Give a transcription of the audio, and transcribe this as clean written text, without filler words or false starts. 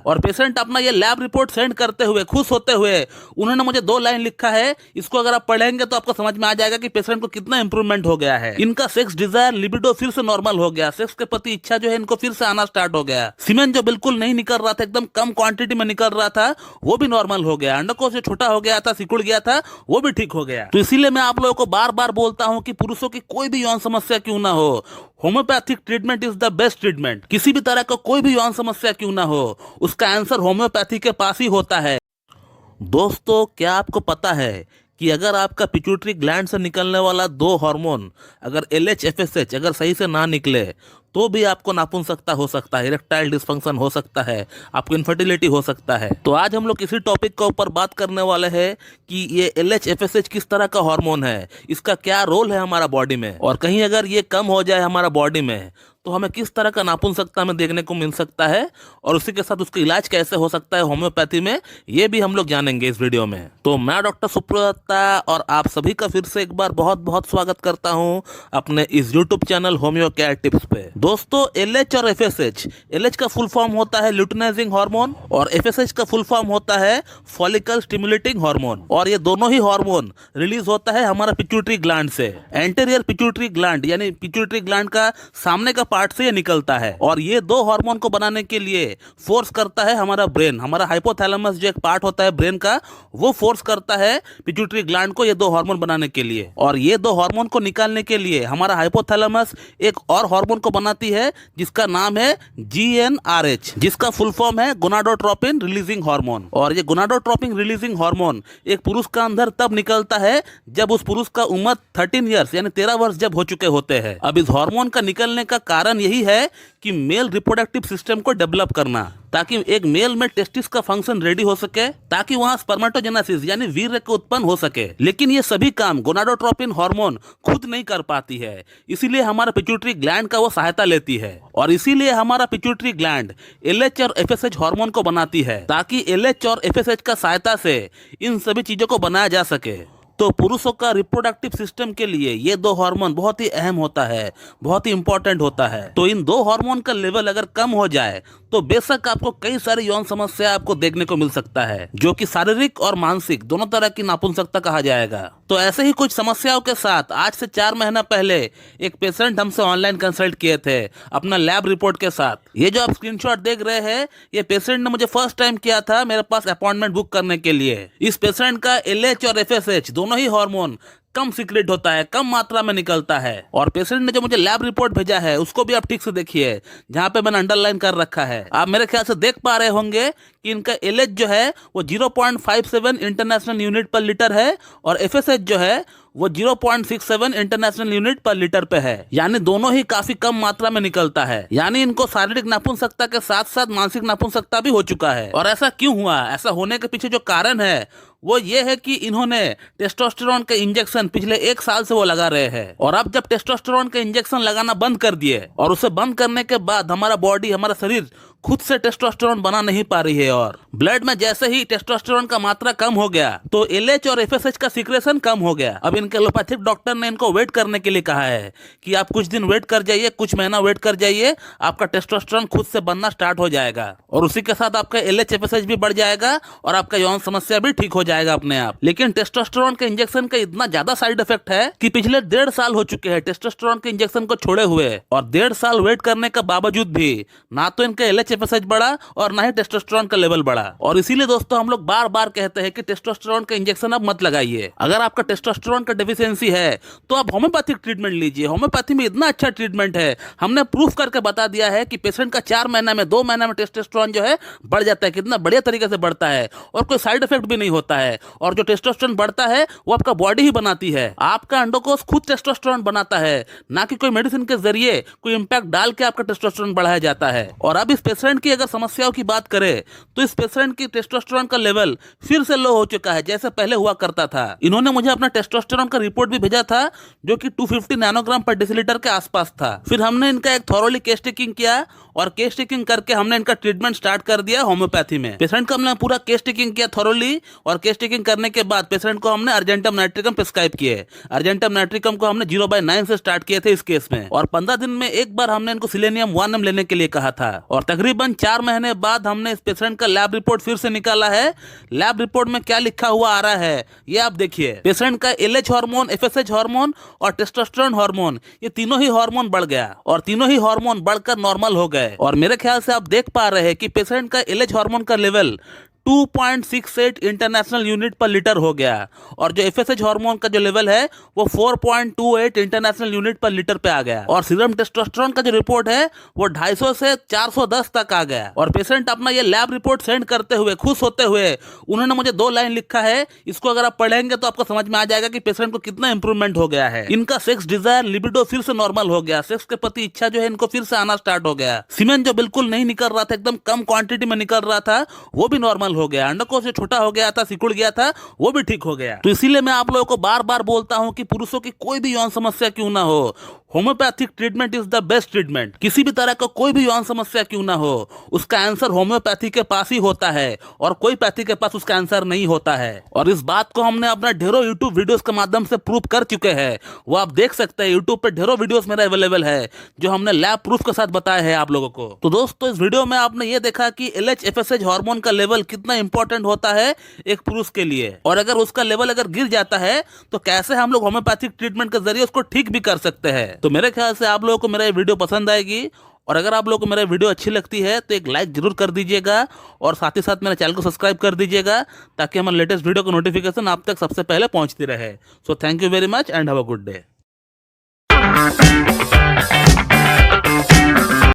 और पेशेंट अपना ये लैब रिपोर्ट सेंड करते हुए खुश होते हुए उन्होंने मुझे 2 लाइन लिखा है। इसको अगर आप पढ़ेंगे तो आपको समझ में आ जाएगा कि पेशेंट को कितना इंप्रूवमेंट हो गया है। इनका सेक्स डिजायर लिबिडो फिर से नॉर्मल हो गया, सेक्स के प्रति इच्छा जो है इनको फिर से आना स्टार्ट हो गया। सीमेन जो बिल्कुल नहीं निकल रहा था, एकदम कम क्वांटिटी में निकल रहा था, वो भी नॉर्मल हो गया। अंडकोश जो छोटा हो गया था, सिकुड़ गया था, वो भी ठीक हो गया। तो इसीलिए मैं आप लोगों को बार बार बोलता हूं कि पुरुषों की कोई भी यौन समस्या क्यों ना हो, homeopathic treatment is the best treatment. किसी भी तरह का कोई भी यौन समस्या क्यों ना हो, उसका आंसर होम्योपैथी के पास ही होता है। दोस्तों, क्या आपको पता है कि अगर आपका पिट्यूटरी ग्लैंड से निकलने वाला 2 हार्मोन अगर LH FSH अगर सही से ना निकले तो भी आपको नापुंसकता हो सकता है, इरेक्टाइल डिस्फंक्शन हो सकता है, आपको इनफर्टिलिटी हो सकता है। तो आज हम लोग इसी टॉपिक के ऊपर बात करने वाले हैं कि ये LH FSH किस तरह का हार्मोन है, इसका क्या रोल है हमारा बॉडी में, और कहीं अगर ये कम हो जाए हमारा बॉडी में तो हमें किस तरह का नापुंसकता में देखने को मिल सकता है, और उसी के साथ उसका इलाज कैसे हो सकता है होम्योपैथी में, ये भी हम लोग जानेंगे इस वीडियो में। तो मैं डॉक्टर सुप्रदत्ता और आप सभी का फिर से एक बार बहुत बहुत स्वागत करता हूं अपने इस YouTube channel homeo care tips पे। दोस्तों, LH और FSH, LH का फुल फॉर्म होता है ल्यूटिनाइजिंग हार्मोन और FSH का फुल फॉर्म होता है फॉलिकल स्टिमुलेटिंग हार्मोन, और ये दोनों ही हार्मोन रिलीज होता है हमारा पिट्यूटरी ग्लैंड से। एंटीरियर पिट्यूटरी ग्लैंड यानी पिट्यूटरी ग्लैंड का सामने का पार्ट से ये निकलता है, और ये 2 हार्मोन को बनाने के लिए फोर्स करता है हमारा ब्रेन। हमारा हाइपोथैलेमस जो एक पार्ट होता है ब्रेन का, वो फोर्स करता है पिट्यूटरी ग्लैंड को ये 2 हार्मोन बनाने के लिए। और ये 2 हार्मोन को निकालने के लिए हमारा हाइपोथैलेमस एक और हार्मोन को बनाती है जिसका नाम है GnRH, जिसका फुल फॉर्म है गोनाडोट्रोपिन रिलीजिंग हार्मोन। और ये गोनाडोट्रोपिन रिलीजिंग हार्मोन एक पुरुष का अंदर तब निकलता है जब उस पुरुष का उम्र 13 ईयर्स यानी 13 वर्ष जब हो चुके होते हैं। अब इस हार्मोन का निकलने का कारण यही है कि मेल रिप्रोडक्टिव सिस्टम को डेवलप करना, ताकि एक मेल में टेस्टिस का फंक्शन रेडी हो सके, ताकि वहां स्पर्मेटोजेनेसिस यानी वीर्य का उत्पन्न हो सके। लेकिन ये सभी काम गोनाडोट्रोपिन हार्मोन खुद नहीं कर पाती है, इसीलिए हमारा पिट्यूटरी ग्लैंड का वो सहायता लेती है। और इसीलिए हमारा पिट्यूटरी ग्लैंड LH और FSH हार्मोन को बनाती है, ताकि LH और FSH का सहायता से इन सभी चीजों को बनाया जा सके। तो पुरुषों का रिप्रोडक्टिव सिस्टम के लिए ये 2 हार्मोन बहुत ही अहम होता है, बहुत ही इंपॉर्टेंट होता है। तो इन 2 हार्मोन का लेवल अगर कम हो जाए तो बेशक आपको कई सारी यौन समस्या आपको देखने को मिल सकता है, जो कि शारीरिक और मानसिक दोनों तरह की नापुंसकता कहा जाएगा। तो ऐसे ही कुछ समस्याओं के साथ आज से 4 महीना पहले एक पेशेंट हमसे ऑनलाइन कंसल्ट किए थे अपना लैब रिपोर्ट के साथ। ये जो आप स्क्रीनशॉट देख रहे हैं, ये पेशेंट ने मुझे फर्स्ट टाइम किया था मेरे पास अपॉइंटमेंट बुक करने के लिए। इस पेशेंट का LH और FSH दोनों ही हार्मोन कम सीक्रेट होता है, कम मात्रा में निकलता है। और पेशेंट ने जो मुझे लैब रिपोर्ट भेजा है उसको भी आप ठीक से देखिए, जहां पे मैंने अंडरलाइन कर रखा है। आप मेरे ख्याल से देख पा रहे होंगे कि इनका LH जो है वो 0.57 इंटरनेशनल यूनिट पर लीटर है, और FSH जो है वो 0.67 इंटरनेशनल यूनिट पर लीटर पे है, यानी दोनों ही काफी कम मात्रा में निकलता है। यानी इनको शारीरिक नापुंसकता के साथ साथ मानसिक नापुंसकता भी हो चुका है। और ऐसा क्यों हुआ? ऐसा होने के पीछे जो कारण है वो ये है कि इन्होंने टेस्टोस्टेरोन के इंजेक्शन पिछले 1 साल से वो लगा रहे हैं, और अब जब टेस्टोस्टेरोन के इंजेक्शन लगाना बंद कर दिए, और उसे बंद करने के बाद हमारा बॉडी, हमारा शरीर खुद से टेस्टोस्टेरोन बना नहीं पा रही है, और ब्लड में जैसे ही टेस्टोस्टेरोन का मात्रा कम हो गया तो LH और FSH का सीक्रेशन कम हो गया। अब इनके एलोपैथिक डॉक्टर ने इनको वेट करने के लिए कहा है कि आप कुछ दिन वेट कर जाइए, कुछ महीना वेट कर जाइए, आपका टेस्टोस्टेरोन खुद से बनना स्टार्ट हो जाएगा, और उसी के साथ आपका LH FSH भी बढ़ जाएगा और आपका यौन समस्या भी ठीक हो जाएगा अपने आप। लेकिन टेस्टोस्टेरोन के इंजेक्शन का इतना ज्यादा साइड इफेक्ट है कि पिछले 1.5 साल हो चुके हैं टेस्टोस्टेरोन के इंजेक्शन को छोड़े हुए, और 1.5 साल वेट करने के बावजूद भी ना तो इनका LH FSH बढ़ा और ना ही टेस्टोस्टेरोन का लेवल बढ़ा। और इसीलिए दोस्तों हम लोग बार बार कहते हैं कि टेस्टोस्टेरोन का इंजेक्शन अब मत लगाइए। अगर आपका टेस्टोस्टेरोन का डेफिशिएंसी है तो आप होम्योपैथिक ट्रीटमेंट लीजिए। होम्योपैथी में इतना अच्छा ट्रीटमेंट है, हमने प्रूफ करके बता दिया है कि पेशेंट का 4 महीना में 2 महीना में टेस्टोस्टेरोन जो है बढ़ जाता है, कितना बढ़िया तरीके से बढ़ता है, और कोई साइड इफेक्ट भी नहीं होता है। और जो टेस्टोस्टेरोन बढ़ता है वो आपका बॉडी ही बनाती है, आपका अंडकोश खुद टेस्टोस्टेरोन बनाता है, ना कि कोई मेडिसिन के जरिए कोई इंपैक्ट डाल के आपका टेस्टोस्टेरोन बढ़ाया जाता है। और अब इस पेशेंट की अगर समस्याओं की बात करें तो इस पेशेंट की टेस्टोस्टेरोन का लेवल फिर से लो हो चुका है, जैसे पहले हुआ करता था। इन्होंने मुझे अपना टेस्टोस्टेरोन का रिपोर्ट भी भेजा था जो कि 250 नैनोग्राम पर डेसीलीटर के आसपास था। फिर हमने इनका एक थॉरोली केस टेकिंग किया, और केस टेकिंग करके हमने इनका ट्रीटमेंट स्टार्ट कर दिया होम्योपैथी में। पेशेंट का हमने पूरा केस टेकिंग किया थॉरोली, और केस टेकिंग करने के बाद पेशेंट को हमने अर्जेंटम नाइट्रिकम प्रिस्क्राइब किए। अर्जेंटम नाइट्रिकम को हमने 0/9 से स्टार्ट किए थे इस केस में, और 15 दिन में एक बार हमने इनको सिलेनियम 1M लेने के लिए कहा था। और तकरीबन तकरीबन 4 महीने बाद हमने इस पेशेंट का लैब रिपोर्ट फिर से निकाला है। लैब रिपोर्ट में क्या लिखा हुआ आ रहा है ये आप देखिए। पेशेंट का एलएच हार्मोन, एफएसएच हार्मोन और टेस्टोस्टेरोन हार्मोन, ये तीनों ही हार्मोन बढ़ गया और तीनों ही हार्मोन बढ़कर नॉर्मल हो गए। और मेरे ख्याल से आप देख पा रहे हैं कि पेशेंट का एलएच हार्मोन का लेवल 2.68 इंटरनेशनल यूनिट पर लीटर हो गया और जो एफएसएच हार्मोन का जो लेवल है वो 4.28 इंटरनेशनल यूनिट पर लीटर पे आ गया और सीरम टेस्टोस्टेरोन का जो रिपोर्ट है वो 250 से 410 तक आ गया। और पेशेंट अपना ये लैब रिपोर्ट सेंड करते हुए खुश होते हुए उन्होंने मुझे 2 लाइन लिखा है। इसको अगर आप पढ़ेंगे तो आपको समझ में आ जाएगा कि पेशेंट को कितना इंप्रूवमेंट हो गया है। इनका सेक्स डिजायर, लिबिडो फिर से नॉर्मल हो गया। सेक्स के प्रति इच्छा जो है इनको फिर से आना स्टार्ट हो गया। सीमेन जो बिल्कुल नहीं निकल रहा था, एकदम कम क्वांटिटी में निकल रहा था, वो भी नॉर्मल हो गया। अंडकोश जो छोटा हो गया था, सिकुड़ गया था, वो भी ठीक हो गया। तो इसीलिए मैं आप लोगों को बार बार बोलता हूं कि पुरुषों की कोई भी यौन समस्या क्यों ना हो, homeopathic treatment is the best treatment. किसी भी तरह का कोई भी यौन समस्या क्यों ना हो, उसका आंसर होम्योपैथी के पास ही होता है और कोई पैथी के पास उसका आंसर नहीं होता है। और इस बात को हमने अपना ढेरों यूट्यूब वीडियोस के माध्यम से प्रूव कर चुके हैं। वो आप देख सकते हैं, यूट्यूब पे ढेरों वीडियोस मेरा अवेलेबल है जो हमने लैब प्रूफ के साथ बताया है आप लोगों को। तो दोस्तों, इस वीडियो में आपने ये देखा कि एलएच एफएसएच हार्मोन का लेवल कितना इंपॉर्टेंट होता है एक पुरुष के लिए, और अगर उसका लेवल अगर गिर जाता है तो कैसे हम लोग होम्योपैथिक ट्रीटमेंट के जरिए उसको ठीक भी कर सकते हैं। तो मेरे ख्याल से आप लोगों को मेरा ये वीडियो पसंद आएगी, और अगर आप लोगों को मेरा वीडियो अच्छी लगती है तो एक लाइक जरूर कर दीजिएगा और साथ ही साथ मेरे चैनल को सब्सक्राइब कर दीजिएगा ताकि हमारे लेटेस्ट वीडियो का नोटिफिकेशन आप तक सबसे पहले पहुंचती रहे। So thank you very much and have a good day.